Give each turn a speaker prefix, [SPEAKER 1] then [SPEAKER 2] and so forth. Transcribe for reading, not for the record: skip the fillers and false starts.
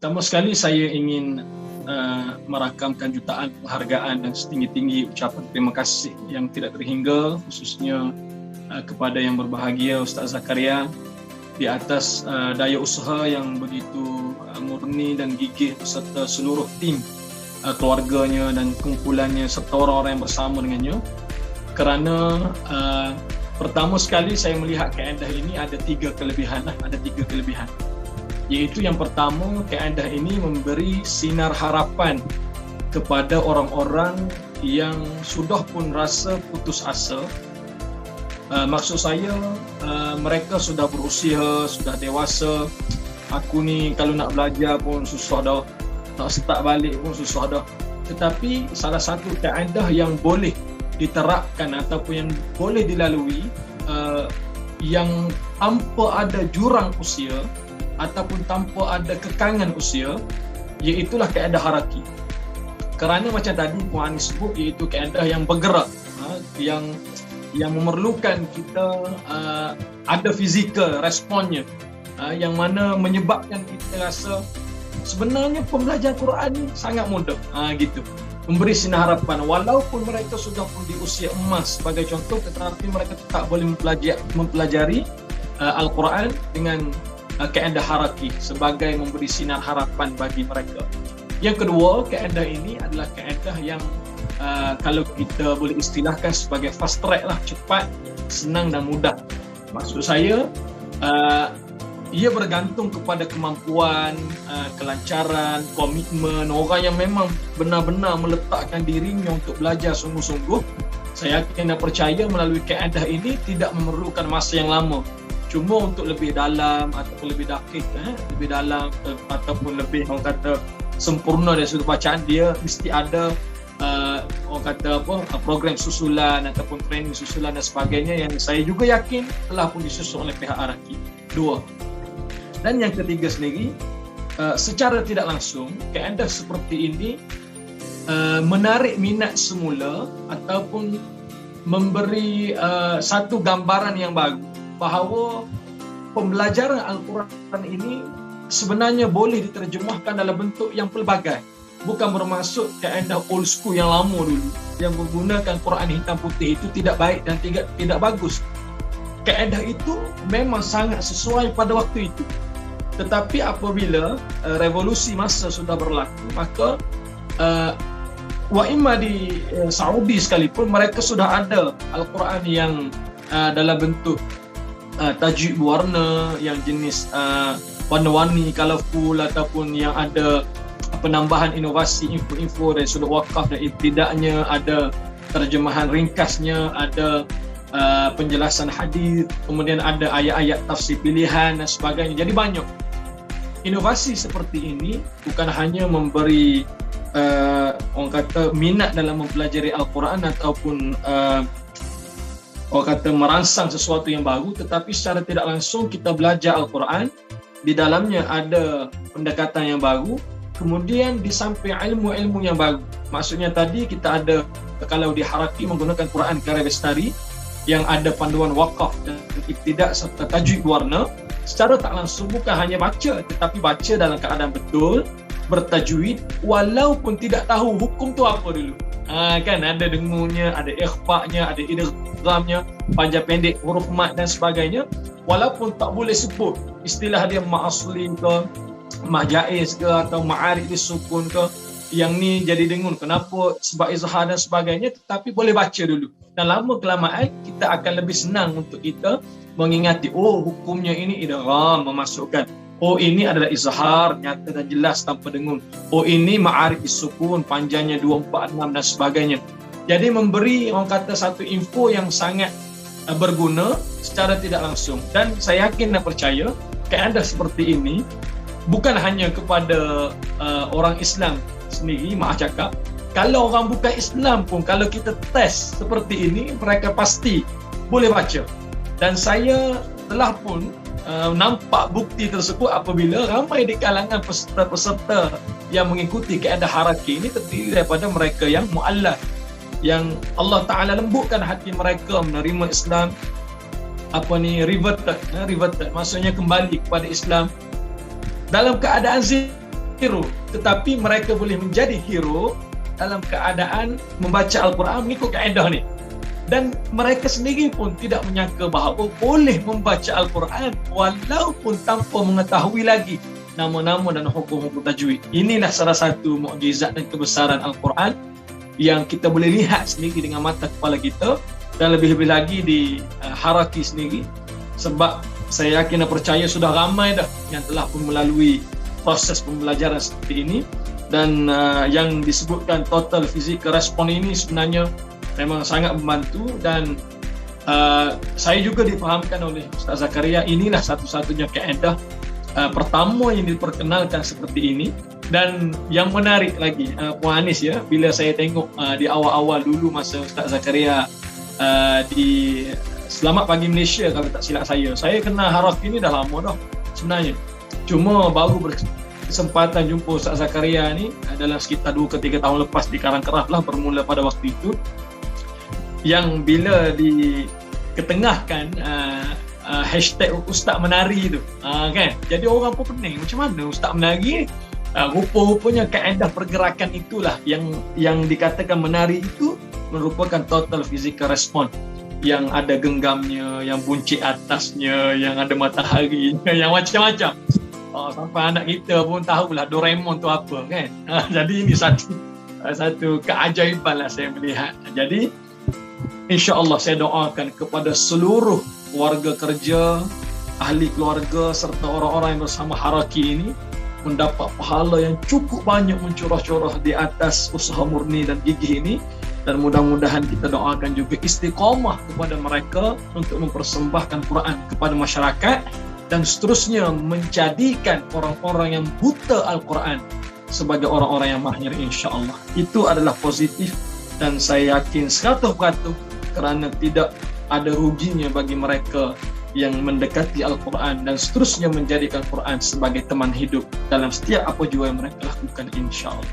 [SPEAKER 1] Pertama sekali saya ingin merakamkan jutaan penghargaan dan setinggi-tinggi ucapan terima kasih yang tidak terhingga, khususnya kepada yang berbahagia Ustaz Zakaria di atas daya usaha yang begitu murni dan gigih beserta seluruh tim keluarganya dan kumpulannya serta orang-orang yang bersama dengannya. Kerana pertama sekali saya melihat kaedah ini ada tiga kelebihan. Iaitu yang pertama, kaedah ini memberi sinar harapan kepada orang-orang yang sudah pun rasa putus asa. Maksud saya, mereka sudah berusia, sudah dewasa. Aku ni kalau nak belajar pun susah dah, nak start balik pun susah dah. Tetapi salah satu kaedah yang boleh diterapkan ataupun yang boleh dilalui, yang tanpa ada jurang usia ataupun tanpa ada kekangan usia, iaitulah kaedah haraki. Kerana macam tadi Puan sebut, iaitu kaedah yang bergerak, yang memerlukan kita ada fizikal responnya, yang mana menyebabkan kita rasa sebenarnya pembelajaran Quran ni sangat mudah, gitu. Memberi sinar harapan walaupun mereka sudah pun di usia emas sebagai contoh, tetapi mereka tetap boleh mempelajari Al-Quran dengan kaedah haraki sebagai memberi sinar harapan bagi mereka. Yang kedua, kaedah ini adalah kaedah yang kalau kita boleh istilahkan sebagai fast track lah, cepat, senang dan mudah. Maksud saya, ia bergantung kepada kemampuan, kelancaran, komitmen orang yang memang benar-benar meletakkan dirinya untuk belajar sungguh-sungguh. Saya yakin dan percaya melalui kaedah ini tidak memerlukan masa yang lama. Cuma untuk lebih dalam ataupun lebih dakik, lebih dalam ataupun lebih orang kata sempurna dari sudut bacaan, dia mesti ada orang kata program susulan ataupun training susulan dan sebagainya, yang saya juga yakin telah pun disusun oleh pihak Araki. Dua. Dan yang ketiga sendiri, secara tidak langsung kaedah seperti ini menarik minat semula ataupun memberi satu gambaran yang baru bahawa pembelajaran Al-Quran ini sebenarnya boleh diterjemahkan dalam bentuk yang pelbagai. Bukan bermaksud kaedah old school yang lama dulu, yang menggunakan Quran hitam putih itu tidak baik dan tidak bagus. Kaedah itu memang sangat sesuai pada waktu itu. Tetapi apabila revolusi masa sudah berlaku, maka wa'imma di Saudi sekalipun mereka sudah ada Al-Quran yang dalam bentuk tajwid berwarna, yang jenis warna-warni, colourful, ataupun yang ada penambahan inovasi info-info dari sudut wakaf dan ibtidaknya, ada terjemahan ringkasnya, ada penjelasan hadis, kemudian ada ayat-ayat tafsir pilihan dan sebagainya. Jadi banyak inovasi seperti ini bukan hanya memberi orang kata minat dalam mempelajari Al-Quran ataupun orang kata merangsang sesuatu yang baru, tetapi secara tidak langsung kita belajar Al-Quran, di dalamnya ada pendekatan yang baru, kemudian di samping ilmu-ilmu yang baru. Maksudnya tadi kita ada, kalau di Haraki menggunakan Quran Karya Bestari yang ada panduan wakaf dan ibtidak serta tajwid warna, secara tak langsung bukan hanya baca, tetapi baca dalam keadaan betul, bertajwid walaupun tidak tahu hukum tu apa dulu. Kan ada dengunya, ada ikhfa'nya, ada idghamnya, panjang pendek, huruf mat dan sebagainya. Walaupun tak boleh sebut istilah dia ma'asli ke, ma'jaiz ke atau ma'arif disukun ke, yang ni jadi dengun kenapa, sebab izhar dan sebagainya, tetapi boleh baca dulu. Dan lama kelamaan kita akan lebih senang untuk kita mengingati, oh hukumnya ini idgham, memasukkan. Oh ini adalah izhar, nyata dan jelas tanpa dengun. Oh ini ma'arif disukun, panjangnya 246 dan sebagainya. Jadi memberi orang kata satu info yang sangat berguna secara tidak langsung. Dan saya yakin dan percaya kaedah seperti ini bukan hanya kepada orang Islam sendiri, maaf cakap, kalau orang bukan Islam pun, kalau kita test seperti ini, mereka pasti boleh baca. Dan saya telah pun nampak bukti tersebut apabila ramai di kalangan peserta-peserta yang mengikuti kaedah haraki ini terdiri daripada mereka yang mu'allaf, yang Allah Ta'ala lembutkan hati mereka menerima Islam, reverted, maksudnya kembali kepada Islam dalam keadaan zina hero, tetapi mereka boleh menjadi hero dalam keadaan membaca Al-Quran mengikut kaedah ni. Dan mereka sendiri pun tidak menyangka bahawa boleh membaca Al-Quran walaupun tanpa mengetahui lagi nama-nama dan hukum-hukum tajwid. Inilah salah satu mukjizat dan kebesaran Al-Quran yang kita boleh lihat sendiri dengan mata kepala kita, dan lebih-lebih lagi di Haraki sendiri. Sebab saya yakin dan percaya sudah ramai dah yang telah pun melalui proses pembelajaran seperti ini. Dan yang disebutkan total physical response ini sebenarnya memang sangat membantu, dan saya juga difahamkan oleh Ustaz Zakaria, inilah satu-satunya kaedah pertama yang diperkenalkan seperti ini. Dan yang menarik lagi, Puan Anis ya, bila saya tengok di awal-awal dulu masa Ustaz Zakaria di Selamat Pagi Malaysia, kalau tak silap saya kenal Haraki ini dah lama dah sebenarnya. Cuma baru kesempatan jumpa Ustaz Zakaria ni dalam sekitar 2 ke 3 tahun lepas di Karangkerah lah, bermula pada waktu itu, yang bila diketengahkan hashtag Ustaz Menari tu, kan, jadi orang pun pening, macam mana Ustaz Menari ni? Rupa-rupanya kaedah pergerakan itulah yang dikatakan menari itu merupakan total physical response, yang ada genggamnya, yang buncit atasnya, yang ada mataharinya, yang macam-macam. Sampai anak kita pun tahulah Doraemon tu apa, kan. Jadi ini satu keajaiban lah saya melihat. Jadi insya-Allah saya doakan kepada seluruh warga kerja, ahli keluarga serta orang-orang yang bersama Haraki ini mendapat pahala yang cukup banyak mencurah-curah di atas usaha murni dan gigih ini. Dan mudah-mudahan kita doakan juga istiqamah kepada mereka untuk mempersembahkan Quran kepada masyarakat, dan seterusnya menjadikan orang-orang yang buta Al-Quran sebagai orang-orang yang mahir, insya-Allah. Itu adalah positif, dan saya yakin 100% kerana tidak ada ruginya bagi mereka yang mendekati Al-Quran dan seterusnya menjadikan Quran sebagai teman hidup dalam setiap apa jua yang mereka lakukan, insya-Allah.